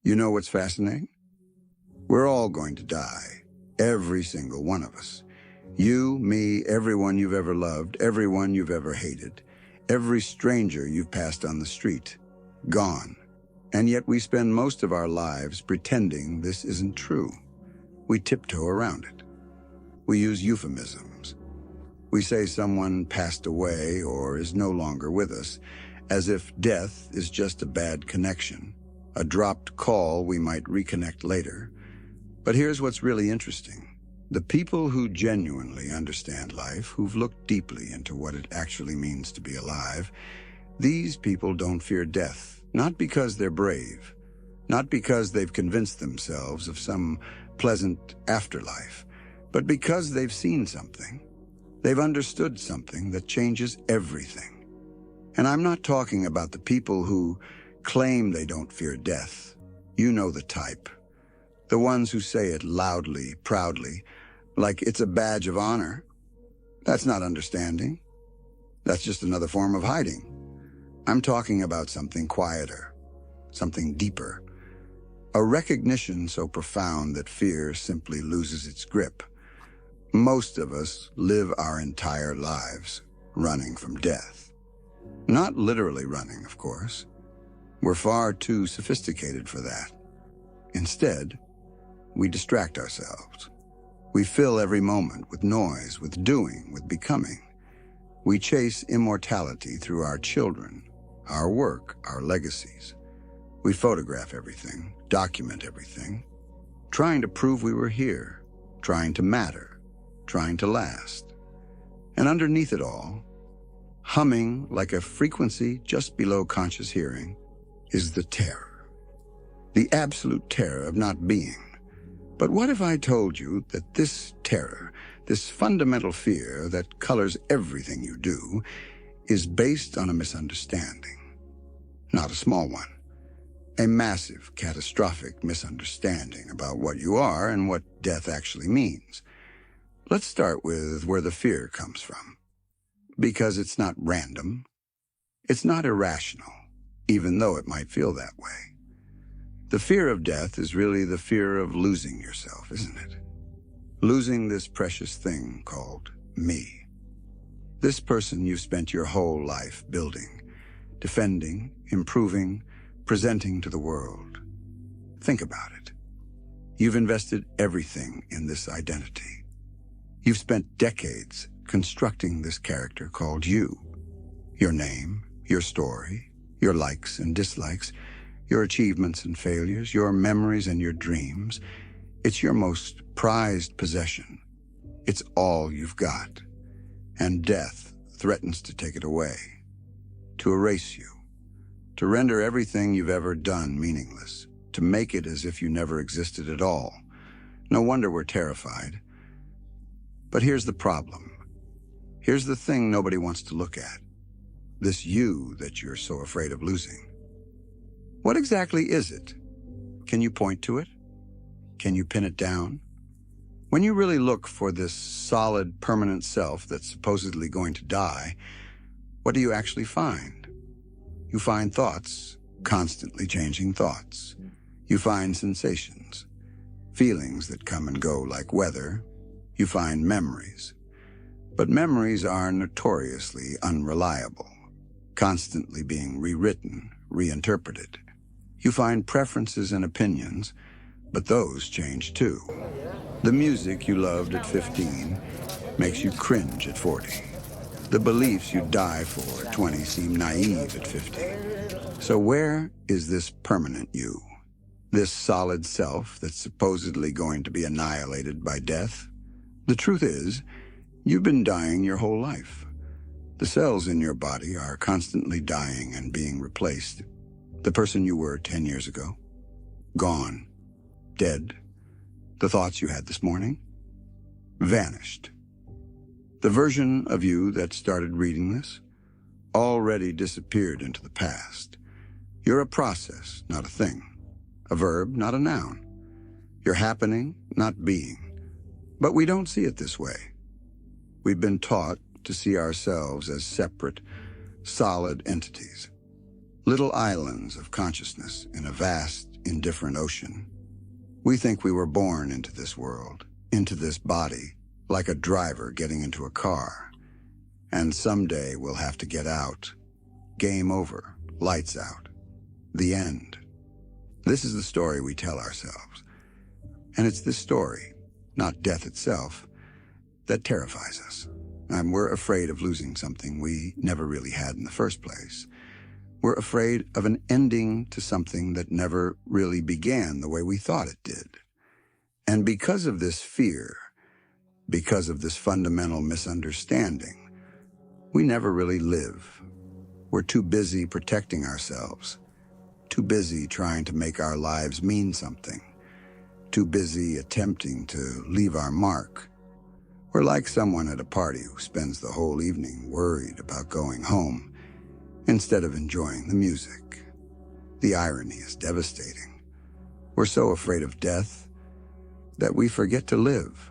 You know what's fascinating? We're all going to die, every single one of us. You, me, everyone you've ever loved, everyone you've ever hated, every stranger you've passed on the street. Gone. And yet we spend most of our lives pretending this isn't true. We tiptoe around it. We use euphemisms. We say someone passed away or is no longer with us, as if death is just a bad connection, a dropped call we might reconnect later. But here's what's really interesting. The people who genuinely understand life, who've looked deeply into what it actually means to be alive, these people don't fear death, not because they're brave, not because they've convinced themselves of some pleasant afterlife, but because they've seen something. They've understood something that changes everything. And I'm not talking about the people who claim they don't fear death. You know the type. The ones who say it loudly, proudly, like it's a badge of honor. That's not understanding. That's just another form of hiding. I'm talking about something quieter, something deeper. A recognition so profound that fear simply loses its grip. Most of us live our entire lives running from death. Not literally running, of course. We're far too sophisticated for that. Instead, we distract ourselves. We fill every moment with noise, with doing, with becoming. We chase immortality through our children, our work, our legacies. We photograph everything, document everything, trying to prove we were here, trying to matter, trying to last. And underneath it all, humming like a frequency just below conscious hearing, is the terror. The absolute terror of not being. But what if I told you that this terror, this fundamental fear that colors everything you do, is based on a misunderstanding? Not a small one. A massive, catastrophic misunderstanding about what you are and what death actually means. Let's start with where the fear comes from. Because it's not random. It's not irrational, even though it might feel that way. The fear of death is really the fear of losing yourself, isn't it? Losing this precious thing called me. This person you've spent your whole life building, defending, improving, presenting to the world. Think about it. You've invested everything in this identity. You've spent decades constructing this character called you. Your name, your story, your likes and dislikes, your achievements and failures, your memories and your dreams. It's your most prized possession. It's all you've got. And death threatens to take it away, to erase you, to render everything you've ever done meaningless, to make it as if you never existed at all. No wonder we're terrified. But here's the problem. Here's the thing nobody wants to look at. This you that you're so afraid of losing. What exactly is it? Can you point to it? Can you pin it down? When you really look for this solid, permanent self that's supposedly going to die, what do you actually find? You find thoughts, constantly changing thoughts. You find sensations, feelings that come and go like weather. You find memories. But memories are notoriously unreliable, constantly being rewritten, reinterpreted. You find preferences and opinions, but those change too. The music you loved at 15 makes you cringe at 40. The beliefs you die for at 20 seem naive at 50. So where is this permanent you? This solid self that's supposedly going to be annihilated by death? The truth is, you've been dying your whole life. The cells in your body are constantly dying and being replaced. The person you were 10 years ago, gone, dead. The thoughts you had this morning, vanished. The version of you that started reading this already disappeared into the past. You're a process, not a thing. A verb, not a noun. You're happening, not being. But we don't see it this way. We've been taught to see ourselves as separate, solid entities. Little islands of consciousness in a vast, indifferent ocean. We think we were born into this world, into this body, like a driver getting into a car. And someday we'll have to get out. Game over. Lights out. The end. This is the story we tell ourselves. And it's this story, not death itself, that terrifies us. And we're afraid of losing something we never really had in the first place. We're afraid of an ending to something that never really began the way we thought it did. And because of this fear, because of this fundamental misunderstanding, we never really live. We're too busy protecting ourselves, too busy trying to make our lives mean something, too busy attempting to leave our mark. We're like someone at a party who spends the whole evening worried about going home instead of enjoying the music. The irony is devastating. We're so afraid of death that we forget to live.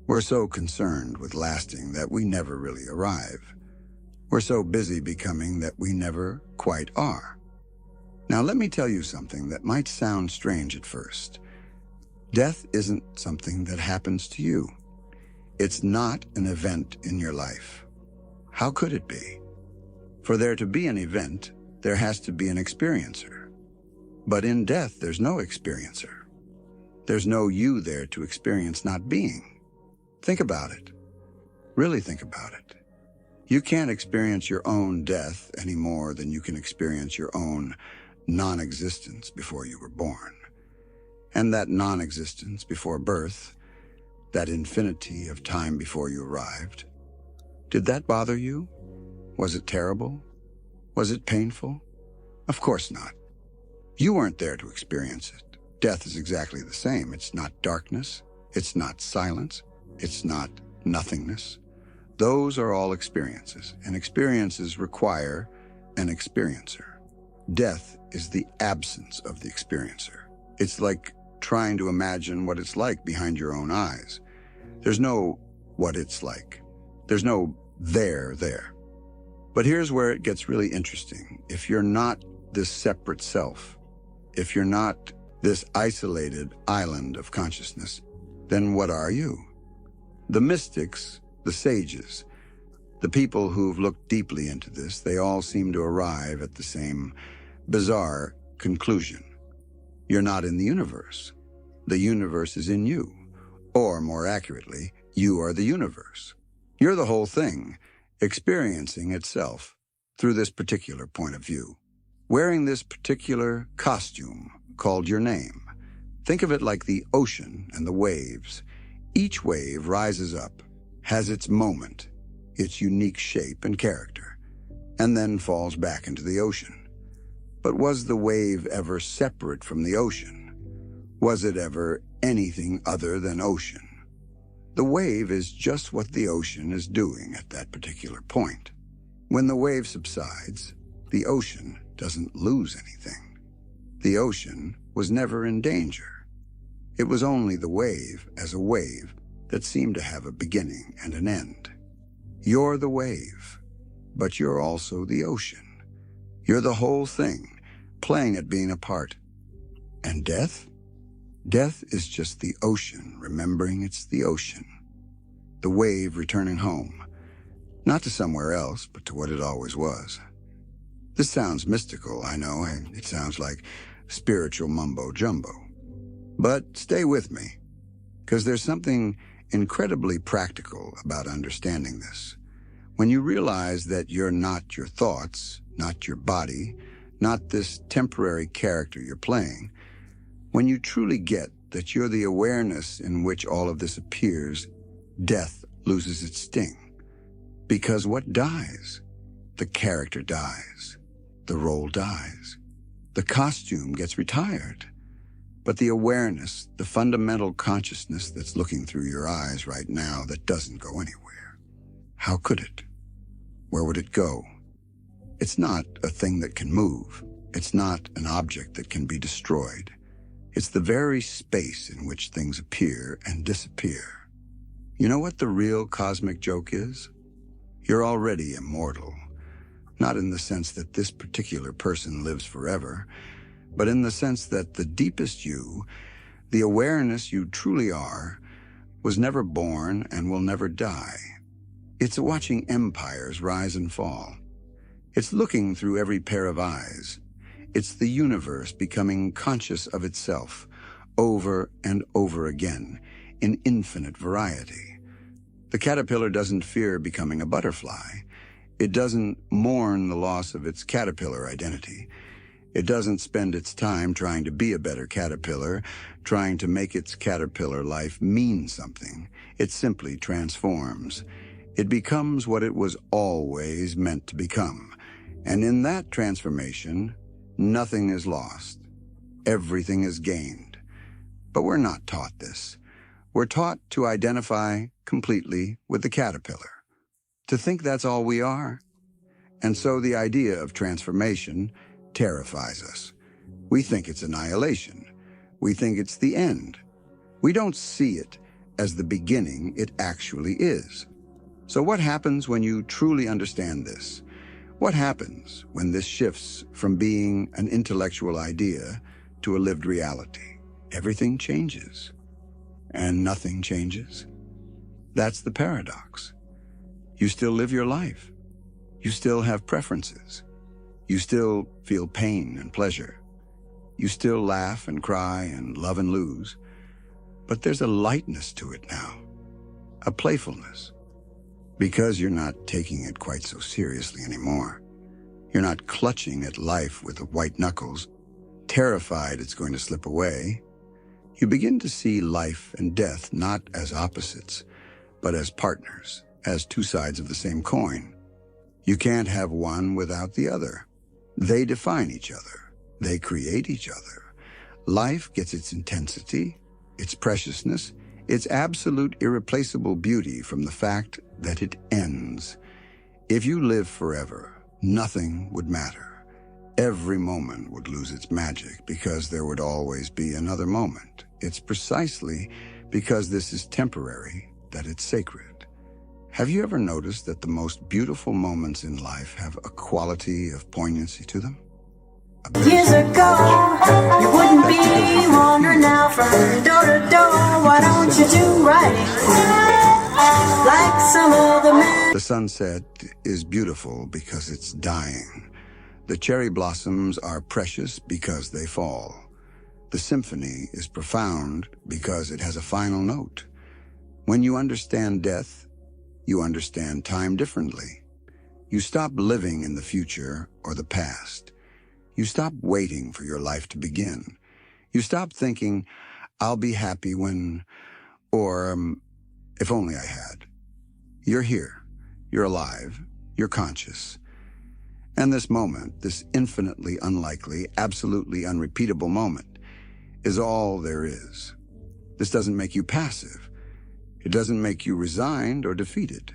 We're so concerned with lasting that we never really arrive. We're so busy becoming that we never quite are. Now let me tell you something that might sound strange at first. Death isn't something that happens to you. It's not an event in your life. How could it be? For there to be an event, there has to be an experiencer. But in death, there's no experiencer. There's no you there to experience not being. Think about it. Really think about it. You can't experience your own death any more than you can experience your own non-existence before you were born. And that non-existence before birth, that infinity of time before you arrived, did that bother you? Was it terrible? Was it painful? Of course not. You weren't there to experience it. Death is exactly the same. It's not darkness. It's not silence. It's not nothingness. Those are all experiences, and experiences require an experiencer. Death is the absence of the experiencer. It's like trying to imagine what it's like behind your own eyes. There's no what it's like. There's no there. But here's where it gets really interesting. If you're not this separate self, if you're not this isolated island of consciousness, then what are you? The mystics, the sages, the people who've looked deeply into this, they all seem to arrive at the same bizarre conclusion. You're not in the universe. The universe is in you. Or more accurately, you are the universe. You're the whole thing, experiencing itself through this particular point of view, wearing this particular costume called your name. Think of it like the ocean and the waves. Each wave rises up, has its moment, its unique shape and character, and then falls back into the ocean. But was the wave ever separate from the ocean? Was it ever anything other than ocean? The wave is just what the ocean is doing at that particular point. When the wave subsides, the ocean doesn't lose anything. The ocean was never in danger. It was only the wave as a wave that seemed to have a beginning and an end. You're the wave, but you're also the ocean. You're the whole thing, playing at being a part. And death? Death is just the ocean remembering it's the ocean. The wave returning home, not to somewhere else, but to what it always was. This sounds mystical, I know, and it sounds like spiritual mumbo-jumbo. But stay with me, because there's something incredibly practical about understanding this. When you realize that you're not your thoughts, not your body, not this temporary character you're playing, when you truly get that you're the awareness in which all of this appears, death loses its sting. Because what dies? The character dies. The role dies. The costume gets retired. But the awareness, the fundamental consciousness that's looking through your eyes right now, that doesn't go anywhere. How could it? Where would it go? It's not a thing that can move. It's not an object that can be destroyed. It's the very space in which things appear and disappear. You know what the real cosmic joke is? You're already immortal. Not in the sense that this particular person lives forever, but in the sense that the deepest you, the awareness you truly are, was never born and will never die. It's watching empires rise and fall. It's looking through every pair of eyes. It's the universe becoming conscious of itself over and over again in infinite variety. The caterpillar doesn't fear becoming a butterfly. It doesn't mourn the loss of its caterpillar identity. It doesn't spend its time trying to be a better caterpillar, trying to make its caterpillar life mean something. It simply transforms. It becomes what it was always meant to become. And in that transformation, nothing is lost. Everything is gained. But we're not taught this. We're taught to identify completely with the caterpillar, to think that's all we are. And so the idea of transformation terrifies us. We think it's annihilation. We think it's the end. We don't see it as the beginning it actually is. So what happens when you truly understand this? What happens when this shifts from being an intellectual idea to a lived reality? Everything changes, and nothing changes. That's the paradox. You still live your life. You still have preferences. You still feel pain and pleasure. You still laugh and cry and love and lose. But there's a lightness to it now, a playfulness, because you're not taking it quite so seriously anymore. You're not clutching at life with the white knuckles, terrified it's going to slip away. You begin to see life and death not as opposites, but as partners, as two sides of the same coin. You can't have one without the other. They define each other. They create each other. Life gets its intensity, its preciousness, its absolute irreplaceable beauty from the fact that it ends. If you live forever, nothing would matter. Every moment would lose its magic because there would always be another moment. It's precisely because this is temporary that it's sacred. Have you ever noticed that the most beautiful moments in life have a quality of poignancy to them? Years ago, you wouldn't be wandering now from door to door. Why don't you do writing like some other men? The sunset is beautiful because it's dying. The cherry blossoms are precious because they fall. The symphony is profound because it has a final note. When you understand death, you understand time differently. You stop living in the future or the past. You stop waiting for your life to begin. You stop thinking, I'll be happy when, or if only I had. You're here. You're alive. You're conscious. And this moment, this infinitely unlikely, absolutely unrepeatable moment, is all there is. This doesn't make you passive. It doesn't make you resigned or defeated.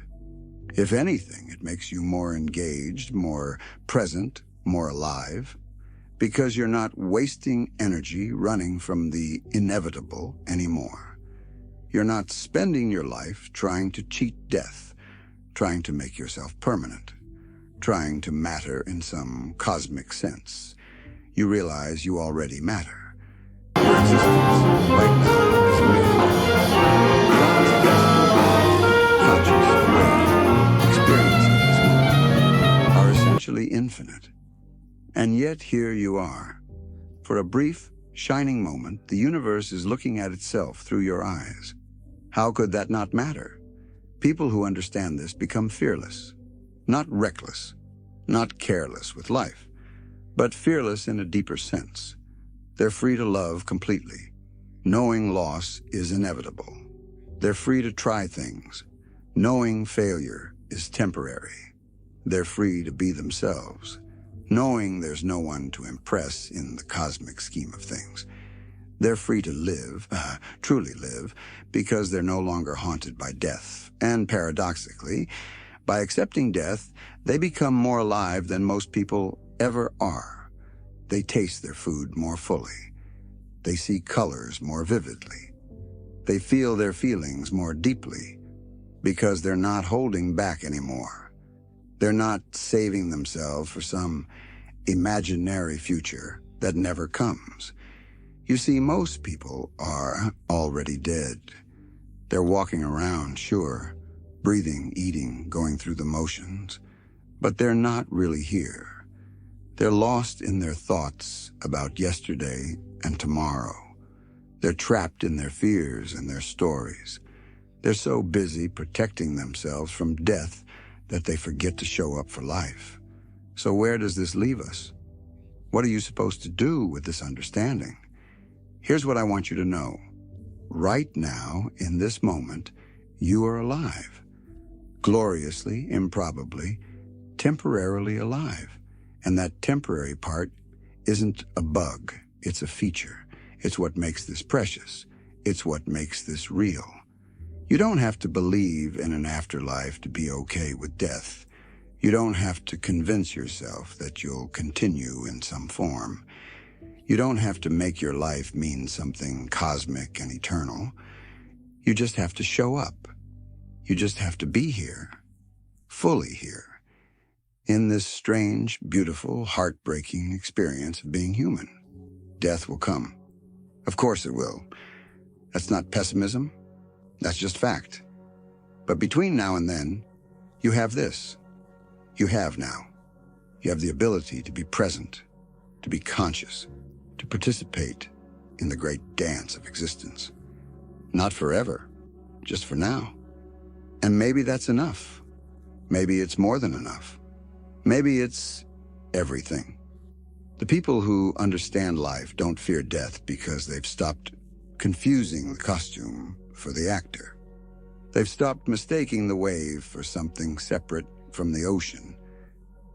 If anything, it makes you more engaged, more present, more alive, because you're not wasting energy running from the inevitable anymore. You're not spending your life trying to cheat death, trying to make yourself permanent, trying to matter in some cosmic sense. You realize you already matter. Your existence right now is made. Conscious, aware, experiencing this moment are essentially infinite. And yet here you are. For a brief, shining moment, the universe is looking at itself through your eyes. How could that not matter? People who understand this become fearless, not reckless, not careless with life, but fearless in a deeper sense. They're free to love completely, knowing loss is inevitable. They're free to try things, knowing failure is temporary. They're free to be themselves, knowing there's no one to impress in the cosmic scheme of things. They're free to live, truly live, because they're no longer haunted by death. And paradoxically, by accepting death, they become more alive than most people ever are. They taste their food more fully. They see colors more vividly. They feel their feelings more deeply, because they're not holding back anymore. They're not saving themselves for some imaginary future. that never comes. You see, most people are already dead. They're walking around, sure, breathing, eating, going through the motions, but they're not really here. They're lost in their thoughts about yesterday and tomorrow. They're trapped in their fears and their stories. They're so busy protecting themselves from death that they forget to show up for life. So where does this leave us? What are you supposed to do with this understanding? Here's what I want you to know. Right now, in this moment, you are alive. Gloriously, improbably, temporarily alive. And that temporary part isn't a bug, it's a feature. It's what makes this precious. It's what makes this real. You don't have to believe in an afterlife to be okay with death. You don't have to convince yourself that you'll continue in some form. You don't have to make your life mean something cosmic and eternal. You just have to show up. You just have to be here, fully here, in this strange, beautiful, heartbreaking experience of being human. Death will come. Of course it will. That's not pessimism. That's just fact. But between now and then, you have this. You have now. You have the ability to be present, to be conscious, to participate in the great dance of existence. Not forever, just for now. And maybe that's enough. Maybe it's more than enough. Maybe it's everything. The people who understand life don't fear death because they've stopped confusing the costume for the actor. They've stopped mistaking the wave for something separate from the ocean.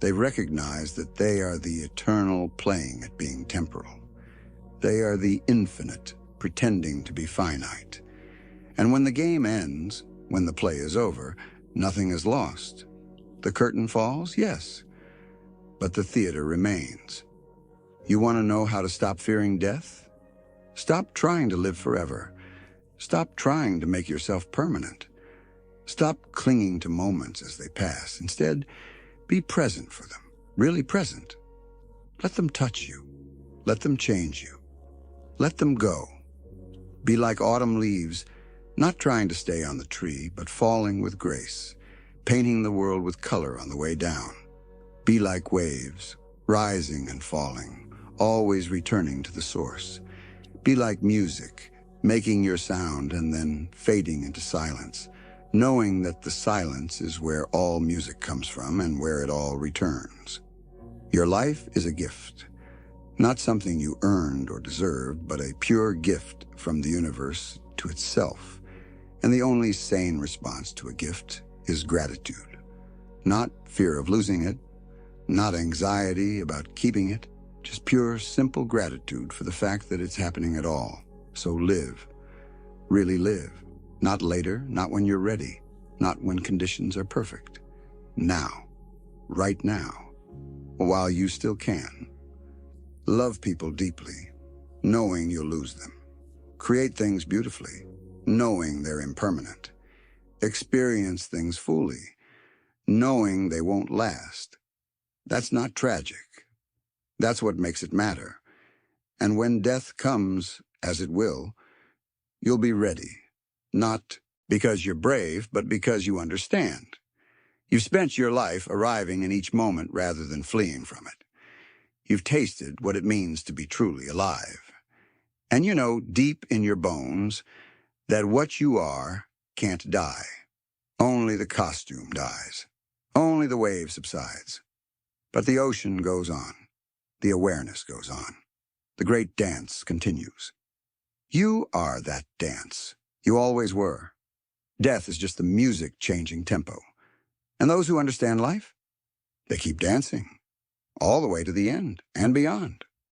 They've recognized that they are the eternal playing at being temporal. They are the infinite pretending to be finite. And when the game ends, when the play is over, nothing is lost. The curtain falls, yes, but the theater remains. You want to know how to stop fearing death? Stop trying to live forever. Stop trying to make yourself permanent. Stop clinging to moments as they pass. Instead, be present for them, really present. Let them touch you. Let them change you. Let them go. Be like autumn leaves, not trying to stay on the tree, but falling with grace, painting the world with color on the way down. Be like waves, rising and falling, always returning to the source. Be like music, making your sound and then fading into silence, knowing that the silence is where all music comes from and where it all returns. Your life is a gift, not something you earned or deserved, but a pure gift from the universe to itself. And the only sane response to a gift is gratitude. Not fear of losing it, not anxiety about keeping it, just pure, simple gratitude for the fact that it's happening at all. So live. Really live. Not later, not when you're ready, not when conditions are perfect. Now. Right now. While you still can. Love people deeply, knowing you'll lose them. Create things beautifully, knowing they're impermanent. Experience things fully, knowing they won't last. That's not tragic. That's what makes it matter. And when death comes, as it will, you'll be ready. Not because you're brave, but because you understand. You've spent your life arriving in each moment rather than fleeing from it. You've tasted what it means to be truly alive. And you know deep in your bones that what you are can't die. Only the costume dies. Only the wave subsides. But the ocean goes on. The awareness goes on. The great dance continues. You are that dance. You always were. Death is just the music changing tempo. And those who understand life, they keep dancing, all the way to the end and beyond.